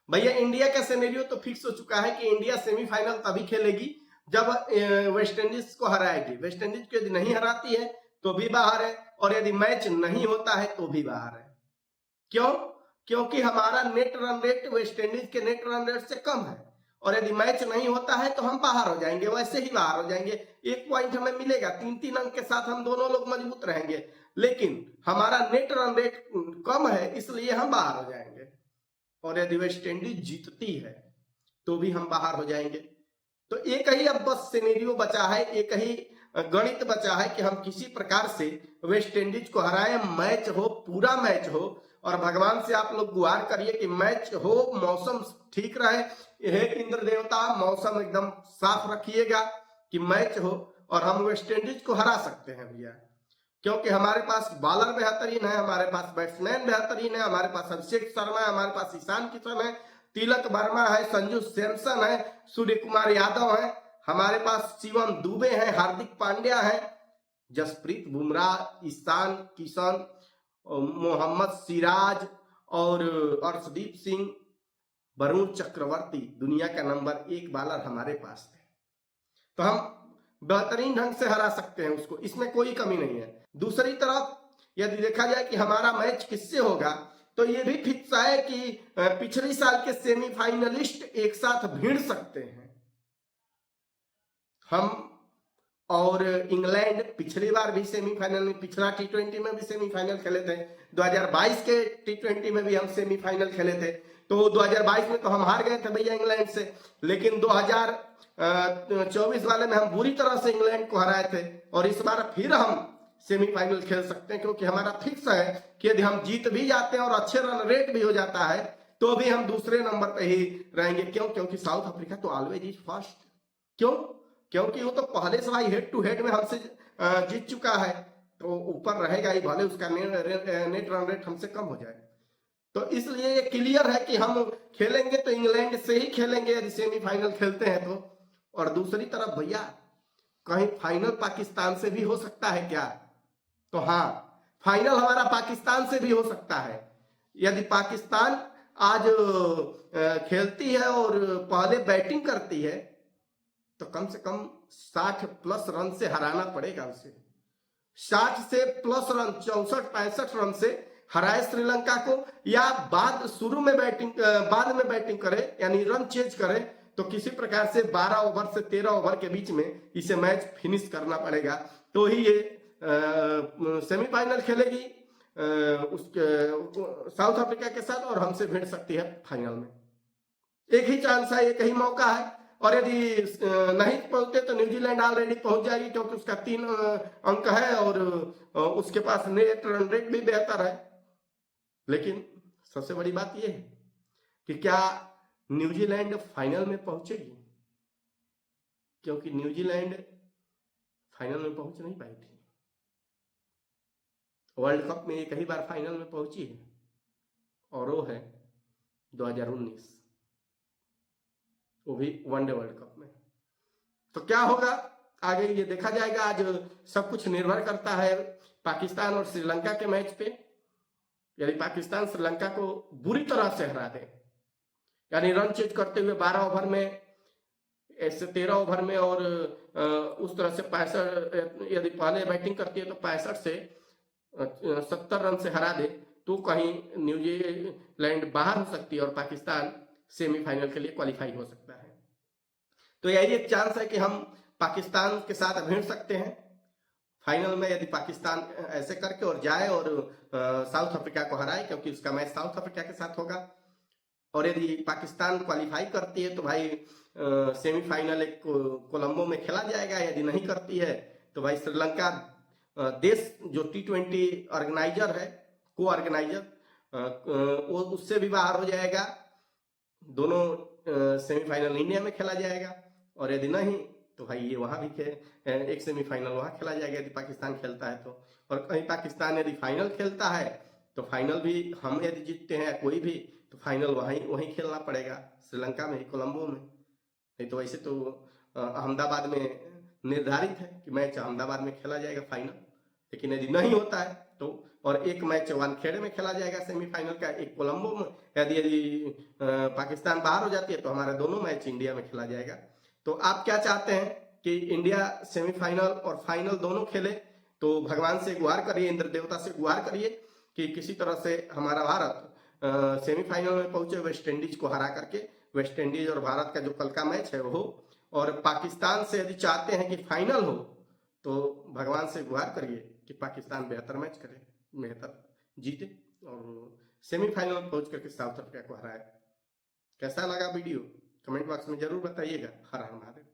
भैया इंडिया का सिनेरियो तो फिक्स हो चुका है कि इंडिया सेमीफाइनल तभी खेलेगी जब वेस्ट इंडीज को हराएगी। वेस्ट इंडीज को यदि नहीं हराती है तो भी बाहर है, और यदि मैच नहीं होता है तो भी बाहर है। क्यों? क्योंकि हमारा net run rate West Indies के नेट रन रेट से कम है, और यदि मैच नहीं होता है तो हम बाहर हो जाएंगे, वैसे ही बाहर हो जाएंगे। 1 पॉइंट हमें मिलेगा, 3-3 अंक के साथ हम दोनों लोग मजबूत रहेंगे, लेकिन हमारा नेट रन रेट कम है इसलिए हम बाहर हो जाएंगे। और यदि वेस्ट इंडीज जीतती है तो भी हम बाहर हो जाएंगे। तो एक ही अब बस सिनेरियो बचा है, एक ही गणित बचा है कि हम किसी प्रकार से वेस्ट इंडीज को हराएं, मैच हो, पूरा मैच हो। और भगवान से आप लोग गुहार करिए कि मैच हो, मौसम ठीक रहे, हे इंद्र देवता मौसम एकदम साफ रखिएगा कि मैच हो और हम वेस्ट इंडीज को हरा सकते हैं भैया। क्योंकि हमारे पास बॉलर बेहतरीन है, हमारे पास बैट्समैन बेहतरीन है, हमारे पास अभिषेक शर्मा है, हमारे पास ईशान किशन है, तिलक वर्मा है, संजू सैमसन है, सूर्य कुमार यादव है, हमारे पास शिवम दुबे है, हार्दिक पांड्या है, जसप्रीत बुमराह, ईशान किशन, मोहम्मद सिराज और अर्शदीप सिंह, वरुण चक्रवर्ती, दुनिया का नंबर 1 बॉलर हमारे पास है। तो हम बेहतरीन ढंग से हरा सकते हैं उसको, इसमें कोई कमी नहीं है। दूसरी तरफ यदि देखा जाए कि हमारा मैच किससे होगा, तो ये भी फिक्स है कि पिछले साल के सेमीफाइनलिस्ट एक साथ भिड़ सकते हैं। हम और इंग्लैंड पिछली बार भी सेमीफाइनल में, पिछला T20 में भी सेमीफाइनल खेले थे, 2022 के T20 में भी हम सेमीफाइनल खेले थे। तो 2022 में तो हम हार गए थे भैया इंग्लैंड से, लेकिन 2024 वाले में हम बुरी तरह से इंग्लैंड को हराए थे। और इस बार फिर हम सेमीफाइनल खेल सकते हैं, क्योंकि हमारा फिक्स है कि यदि हम जीत भी जाते हैं और अच्छे रन रेट भी हो जाता है तो भी हम दूसरे नंबर पे ही रहेंगे। क्यों? क्योंकि साउथ अफ्रीका तो ऑलवेज इज फर्स्ट। क्यों? क्योंकि वो तो पहले से भाई हेड टू हेड में हमसे जीत चुका है, तो ऊपर रहेगा ही, भले उसका नेट रन रेट हमसे कम हो जाए। तो इसलिए ये क्लियर है कि हम खेलेंगे तो इंग्लैंड से ही खेलेंगे यदि सेमीफाइनल खेलते हैं तो। और दूसरी तरफ भैया कहीं फाइनल पाकिस्तान से भी हो सकता है क्या? तो हाँ, फाइनल हमारा पाकिस्तान से भी हो सकता है। यदि पाकिस्तान आज खेलती है और पहले बैटिंग करती है तो कम से कम 60 प्लस रन से हराना पड़ेगा उसे। 60 से प्लस रन, 64-65 रन से हराए श्रीलंका को, या शुरू में बैटिंग, बाद में बैटिंग करे, यानी रन चेंज करे, तो किसी प्रकार से 12 ओवर से 13 ओवर के बीच में इसे मैच फिनिश करना पड़ेगा, तो ही ये सेमीफाइनल खेलेगी उसके साउथ अफ्रीका के साथ, और हमसे भिड़ सकती है फाइनल में। एक ही चांस है, एक ही मौका है। और यदि नहीं पहुंचते तो न्यूजीलैंड ऑलरेडी पहुंच जाएगी, क्योंकि उसका 3 अंक है और उसके पास नेट रन रेट भी बेहतर है। लेकिन सबसे बड़ी बात यह है कि क्या न्यूजीलैंड फाइनल में पहुंचेगी? क्योंकि न्यूजीलैंड फाइनल में पहुंच नहीं पाई थी। वर्ल्ड कप में एक ही बार फाइनल में पहुंची है, और वो है 2019, वो भी वनडे वर्ल्ड कप में। तो क्या होगा आगे ये देखा जाएगा। आज सब कुछ निर्भर करता है पाकिस्तान और श्रीलंका के मैच पे। यदि पाकिस्तान श्रीलंका को बुरी तरह से हरा दे, यानी रन चेज करते हुए 12 ओवर में, ऐसे 13 ओवर में, और उस तरह से 65, यदि पहले बैटिंग करती है तो 65 से 70 रन से हरा दे, तो कहीं न्यूजीलैंड बाहर हो सकती है और पाकिस्तान सेमीफाइनल के लिए क्वालिफाई हो सकता है। तो यही एक चांस है कि हम पाकिस्तान के साथ भिड़ सकते हैं फाइनल में, यदि पाकिस्तान ऐसे करके और जाए और साउथ अफ्रीका को हराए, क्योंकि उसका मैच साउथ अफ्रीका के साथ होगा। और यदि पाकिस्तान क्वालिफाई करती है तो भाई सेमीफाइनल एक कोलंबो में खेला जाएगा। यदि नहीं करती है तो भाई श्रीलंका देश जो T20 ऑर्गेनाइजर है, को ऑर्गेनाइजर, वो उससे भी बाहर हो जाएगा। दोनों सेमीफाइनल इंडिया में खेला जाएगा, और यदि नहीं तो भाई ये वहां भी एक सेमीफाइनल वहां खेला जाएगा यदि पाकिस्तान खेलता है तो। और कहीं पाकिस्तान यदि फाइनल खेलता है तो फाइनल भी हम यदि जीतते हैं कोई भी, तो फाइनल वहीं खेलना पड़ेगा, श्रीलंका में ही, कोलंबो में। नहीं तो वैसे तो अहमदाबाद में निर्धारित है कि मैच अहमदाबाद में खेला जाएगा फाइनल। लेकिन यदि नहीं होता है तो और एक मैच वानखेड़े में खेला जाएगा सेमीफाइनल का, एक कोलंबो में। यदि यदि पाकिस्तान बाहर हो जाती है तो हमारे दोनों मैच इंडिया में खेला जाएगा। तो आप क्या चाहते हैं कि इंडिया सेमीफाइनल और फाइनल दोनों खेले? तो भगवान से गुहार करिए, इंद्र देवता से गुहार करिए कि किसी तरह से हमारा भारत सेमीफाइनल में पहुंचे, वेस्ट इंडीज को हरा करके। वेस्ट इंडीज और भारत का जो कल का मैच है वो हो, और पाकिस्तान से यदि चाहते हैं कि फाइनल हो तो भगवान से गुहार करिए कि पाकिस्तान बेहतर मैच करे, बेहतर जीते और सेमीफाइनल में पहुंच करके साउथ अफ्रीका को हराए। कैसा लगा वीडियो कमेंट बॉक्स में जरूर बताइएगा। हर हर महादेव।